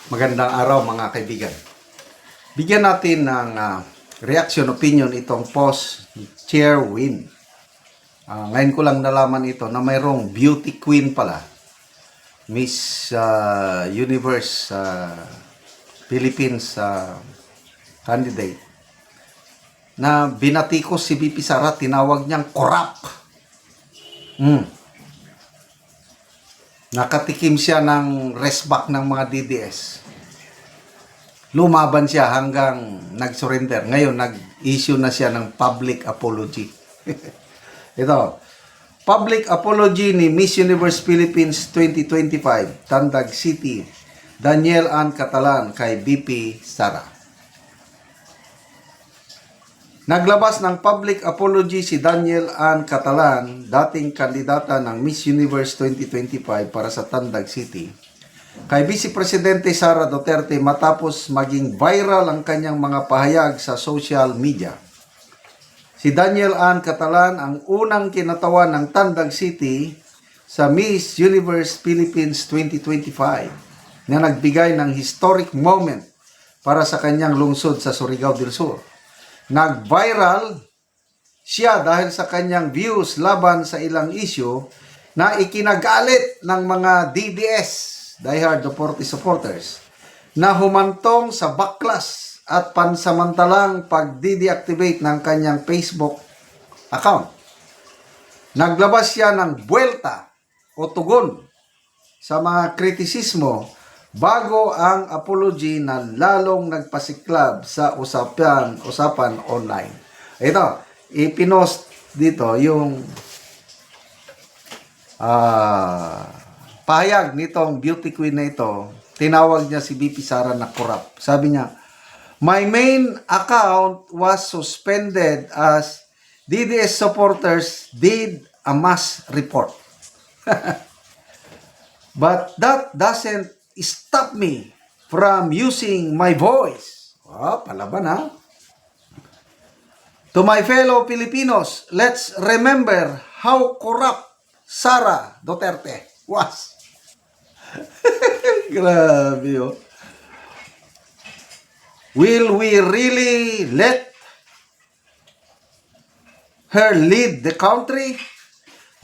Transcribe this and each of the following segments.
Magandang araw mga kaibigan. Bigyan natin ng reaction opinion itong post ni Chair Win. Ngayon ko lang nalaman ito na mayroong beauty queen pala. Miss Universe Philippines candidate. Na binatikos si BP Sara, tinawag niyang corrupt. Nakatikim siya ng resback ng mga DDS. Lumaban siya hanggang nag-surrender. Ngayon, nag-issue na siya ng public apology. Ito, public apology ni Miss Universe Philippines 2025, Tandag City, Danielle Ann Catalan kay BP Sara. Naglabas ng public apology si Danielle Ann Catalan, dating kandidata ng Miss Universe 2025 para sa Tandag City, kay Vice Presidente Sara Duterte matapos maging viral ang kanyang mga pahayag sa social media. Si Danielle Ann Catalan ang unang kinatawan ng Tandag City sa Miss Universe Philippines 2025 na nagbigay ng historic moment para sa kanyang lungsod sa Surigao del Sur. Nag-viral siya dahil sa kanyang views laban sa ilang issue na ikinagalit ng mga DDS, diehard Duterte supporters, na humantong sa backlash at pansamantalang pag-deactivate ng kanyang Facebook account. Naglabas siya ng buwelta o tugon sa mga kritisismo bago ang apology na lalong nagpasiklab sa usapan online. Ito, ipinost dito yung pahayag nitong beauty queen na ito. Tinawag niya si BP Sara na corrupt. Sabi niya, "My main account was suspended as DDS supporters did a mass report. But that doesn't stop me from using my voice." Palaban ha. "To my fellow Filipinos, let's remember how corrupt Sara Duterte was." Grabe oh. "Will we really let her lead the country?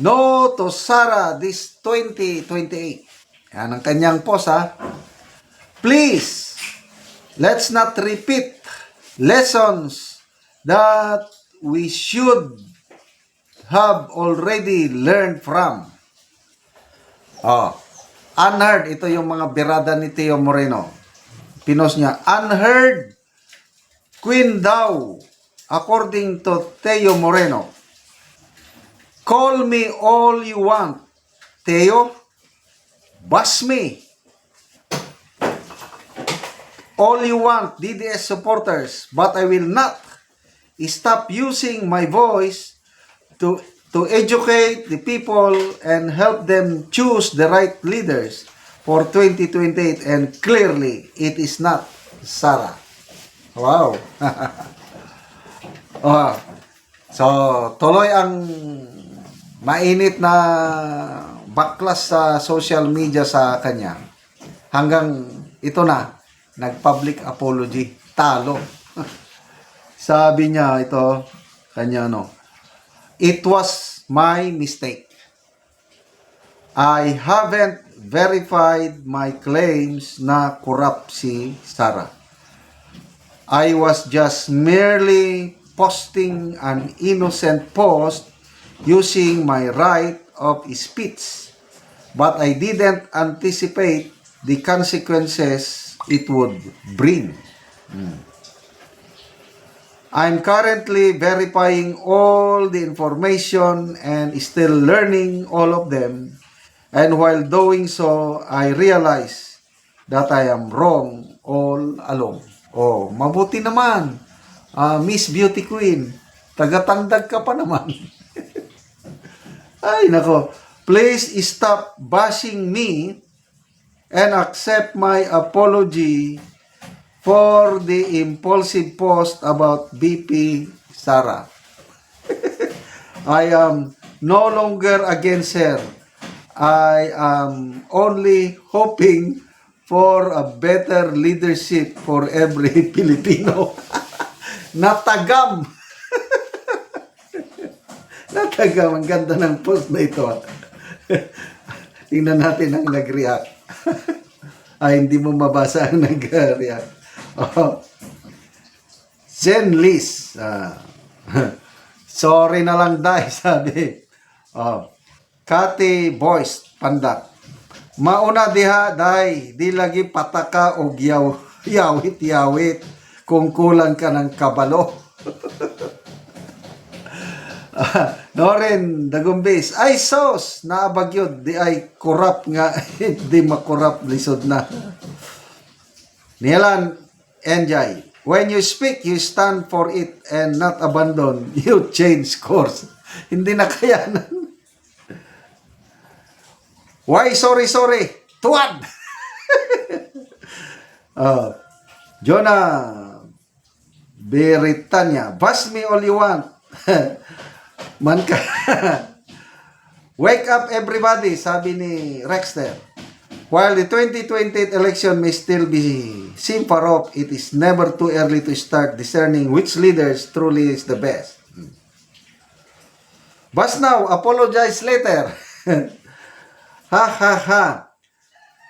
No to Sara this 2028. Yan ang kanyang post ha. "Please, let's not repeat lessons that we should have already learned from." Unheard, ito yung mga birada ni Teo Moreno. Pinost niya, unheard queen daw, according to Teo Moreno. "Call me all you want, Teo. Bash me all you want, DDS supporters, but I will not stop using my voice to educate the people and help them choose the right leaders for 2028, and clearly it is not Sara." Wow. So, tuloy ang mainit na backlash sa social media sa kanya. Hanggang ito na, nag-public apology. Talo. Sabi niya ito, kanya "It was my mistake. I haven't verified my claims na corrupt si Sara. I was just merely posting an innocent post using my right of speech, but I didn't anticipate the consequences it would bring. I'm currently verifying all the information and still learning all of them, and while doing so, I realize that I am wrong all along." Mabuti naman. Miss Beauty Queen, taga-Tandag ka pa naman. Ay, nako. "Please stop bashing me and accept my apology for the impulsive post about BP Sara. I am no longer against her. I am only hoping for a better leadership for every Filipino. Natagam. Natagam. Ang ganda ng post na ito. Tingnan natin ang nag-react. Hindi mo mabasa ang nag-react. Oh. Zen Liz. Sorry na lang dahil sabi. Kati Boys Pandak. Mauna diha dahil di lagi pataka o yawit kung kulang ka ng kabalo. Noren Dagumbis. Ay sos naabagyod di ay korap nga di makorap lisod na. Nilan Enjay. When you speak, you stand for it and not abandon. You change course. Hindi na kayanan. Why sorry? Tuwad! Jonah Beritanya. Bash me all you want. Man ka. Wake up everybody, sabi ni Rexter. While the 2028 election may still be seen far off, it is never too early to start discerning which leaders truly is the best. Bash now, apologize later. Ha.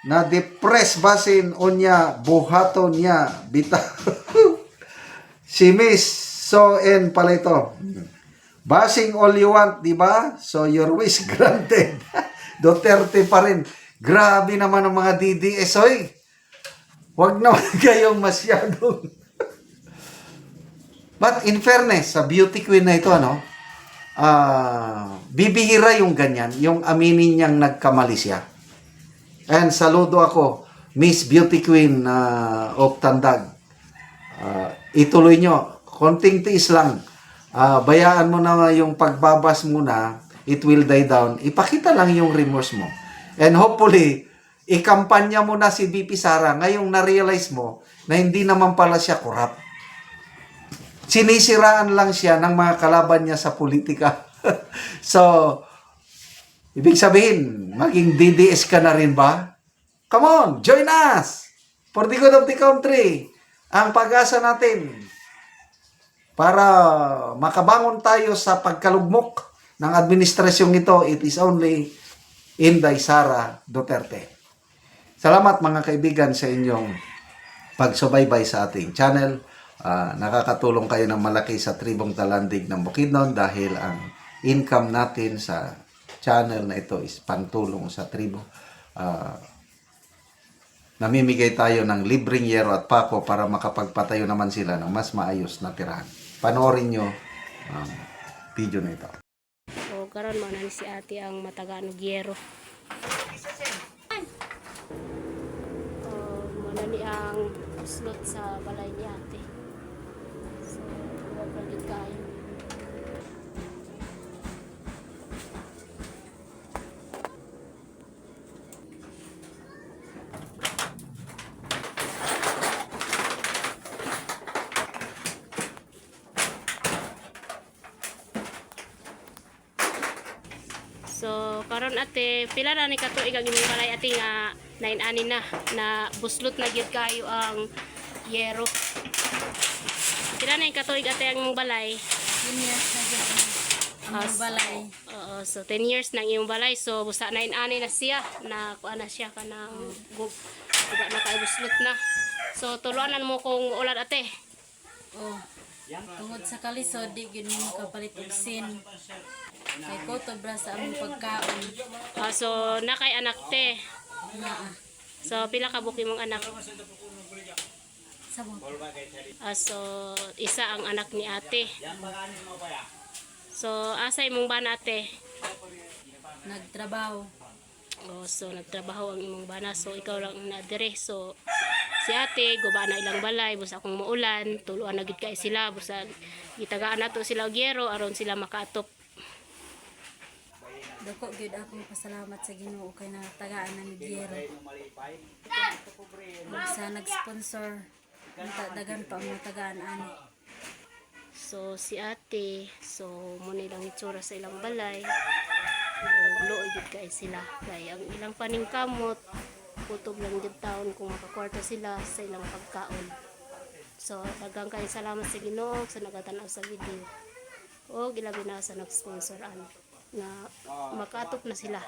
Na-depress basin o niya, buhaton niya, bita. Si Miss Soen pala ito. Bashing all you want, di ba? So your wish granted. Duterte pa rin. Grabe naman ang mga DDS, oy. Huwag naman kayong masyadong. But in fairness, sa beauty queen na ito, bibihira yung ganyan, yung aminin niyang nagkamali siya. And saludo ako, Miss Beauty Queen of Tandag. Ituloy nyo, konting tiis lang. Bayaan mo na yung pagbabas muna, it will die down. Ipakita lang yung remorse mo. And hopefully, ikampanya mo na si VP Sara. Ngayong na-realize mo na hindi naman pala siya corrupt. Sinisiraan lang siya ng mga kalaban niya sa politika. So, ibig sabihin, maging DDS ka na rin ba? Come on, join us! For the good of the country. Ang pag-asa natin para makabangon tayo sa pagkalugmok ng administrasyong ito, it is only Inday Sara Duterte. Salamat mga kaibigan sa inyong pagsubaybay sa ating channel. Nakakatulong kayo ng malaki sa Tribong Talandig ng Bukidnon dahil ang income natin sa channel na ito is pantulong sa tribo. Namimigay tayo ng libreng yero at pako para makapagpatayo naman sila ng mas maayos na tirahan. Panoorin nyo ang video na ito. So, karon mo na ni si ate ang matagaan og yero. Muna ni ang slot sa balay ni ate. So, huwag lagi kayo. So, karon ate, pila na ni katuig ang imong balay ate nga 9 ani na buslot na gyud kayo ang yero. Pila na ni katuig ate ang imong balay? 10 years na dyan ang balay. Oo, so 10 years nang imong balay. So, busa 9 ani na siya na kuan na siya kanang guba na kay buslot na. So, tuluanan mo kung ulan ate. Oh. Tungod sa kalisod, di yun mo kapalit og sin. Kay ko to bra sa among pagkaon. So, na kay anak te. Naa. So, pila ka buki mong anak? Sabot. So, isa ang anak ni ate. So, asay mong bana ate? Nagtrabaho. So, nagtrabaho ang imong bana. So, ikaw lang ang nadire. So, si ate, guba na ilang balay. Busa kung maulan, tuluan na gid kay sila. Busa, gitagaan na to sila og yero aron sila makaatop. Dako gyud ako pasalamat sa Ginoo kay natagaan ng Giero. Sa nag-sponsor, dagan pa ang tagaan ani. So, si ate, so, muna ilang itsura sa ilang balay. Luoy gid kay sila. Kay ang ilang paningkamot, kutob lang gyud taon kung makakwarta sila sa ilang pagkaon. So daghang kay salamat sa Ginoo sa nagatanaw sa video. O ilabi na sa nag-sponsoran na makatop na sila.